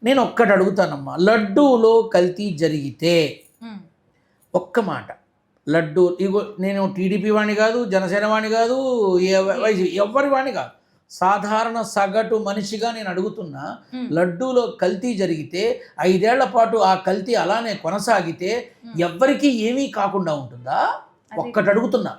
నేను ఒక్కటి అడుగుతానమ్మా, లడ్డూలో కల్తీ జరిగితే ఒక్క మాట, లడ్డూ ఇగో నేను టీడీపీ వాణి కాదు, జనసేన వాణి కాదు, ఎవరి వాణి కాదు, సాధారణ సగటు మనిషిగా నేను అడుగుతున్నా, లడ్డూలో కల్తీ జరిగితే 5 ఏళ్ల పాటు ఆ కల్తీ అలానే కొనసాగితే ఎవ్వరికీ ఏమీ కాకుండా ఉంటుందా? ఒక్కటి అడుగుతున్నా.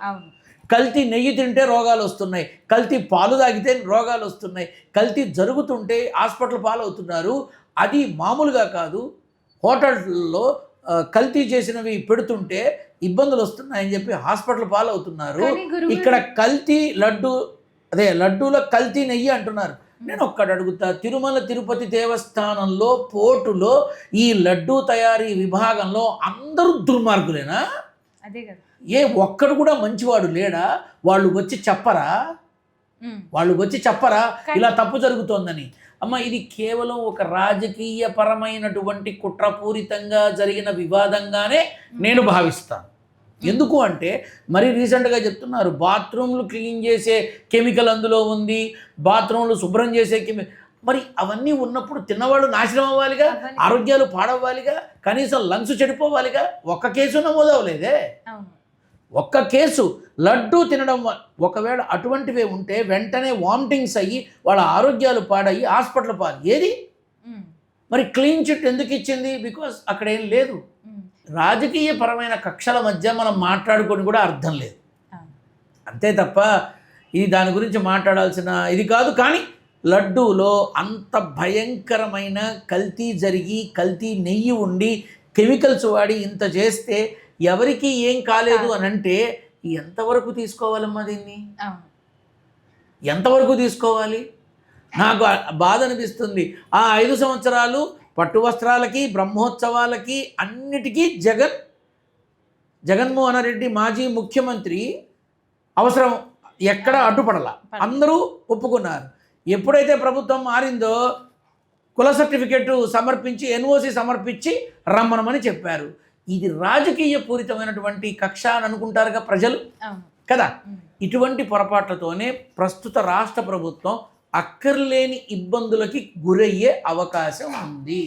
కల్తీ నెయ్యి తింటే రోగాలు వస్తున్నాయి, కల్తీ పాలు తాగితే రోగాలు వస్తున్నాయి, కల్తీ జరుగుతుంటే హాస్పిటల్ పాలవుతున్నారు. అది మామూలుగా కాదు, హోటల్లో కల్తీ చేసినవి పెడుతుంటే ఇబ్బందులు వస్తున్నాయని చెప్పి హాస్పిటల్ పాలవుతున్నారు. ఇక్కడ కల్తీ లడ్డూలో కల్తీ నెయ్యి అంటున్నారు. నేను ఒక్కటి అడుగుతా, తిరుమల తిరుపతి దేవస్థానంలో పోర్టులో ఈ లడ్డూ తయారీ విభాగంలో అందరూ దుర్మార్గులేనా? అదే కదా, ఏ ఒక్కడు కూడా మంచివాడు లేడా? వాళ్ళు వచ్చి చెప్పరా ఇలా తప్పు జరుగుతోందని? అమ్మ, ఇది కేవలం ఒక రాజకీయ పరమైనటువంటి కుట్రపూరితంగా జరిగిన వివాదంగానే నేను భావిస్తాను. ఎందుకు అంటే మరి రీసెంట్గా చెప్తున్నారు, బాత్రూమ్లు క్లీన్ చేసే కెమికల్ అందులో ఉంది, బాత్రూమ్లు శుభ్రం చేసే మరి అవన్నీ ఉన్నప్పుడు తిన్నవాళ్ళు నాశనం అవ్వాలిగా, ఆరోగ్యాలు పాడవ్వాలిగా, కనీసం లంగ్స్ చెడిపోవాలిగా. ఒక్క కేసు నమోదవలేదే, ఒక్క కేసు. లడ్డూ తినడం ఒకవేళ అటువంటివే ఉంటే వెంటనే వామిటింగ్స్ అయ్యి వాళ్ళ ఆరోగ్యాలు పాడయ్యి హాస్పిటల్ పాలు. ఏది మరి క్లీన్ చిట్ ఎందుకు ఇచ్చింది? బికాస్ అక్కడ ఏం లేదు. రాజకీయ పరమైన కక్షల మధ్య మనం మాట్లాడుకొని కూడా అర్థం లేదు, అంతే తప్ప ఇది దాని గురించి మాట్లాడాల్సిన ఇది కాదు. కానీ లడ్డూలో అంత భయంకరమైన కల్తీ జరిగి, కల్తీ నెయ్యి ఉండి, కెమికల్స్ వాడి ఇంత చేస్తే ఎవరికి ఏం కాలేదు అని అంటే ఎంతవరకు తీసుకోవాలమ్మా దీన్ని? ఎంతవరకు తీసుకోవాలి? నాకు బాధ అనిపిస్తుంది. ఆ 5 సంవత్సరాలు పట్టు వస్త్రాలకి, బ్రహ్మోత్సవాలకి, అన్నిటికీ జగన్మోహన్ రెడ్డి మాజీ ముఖ్యమంత్రి అవసరం ఎక్కడ అడ్డుపడలా, అందరూ ఒప్పుకున్నారు. ఎప్పుడైతే ప్రభుత్వం మారిందో కుల సర్టిఫికెట్ సమర్పించి, ఎన్ఓసి సమర్పించి రమ్మనమని చెప్పారు. ఇది రాజకీయ పూరితమైనటువంటి కక్ష అని అనుకుంటారుగా ప్రజలు కదా. ఇటువంటి పొరపాట్లతోనే ప్రస్తుత రాష్ట్ర ప్రభుత్వం అక్కర్లేని ఇబ్బందులకి గురయ్యే అవకాశం ఉంది.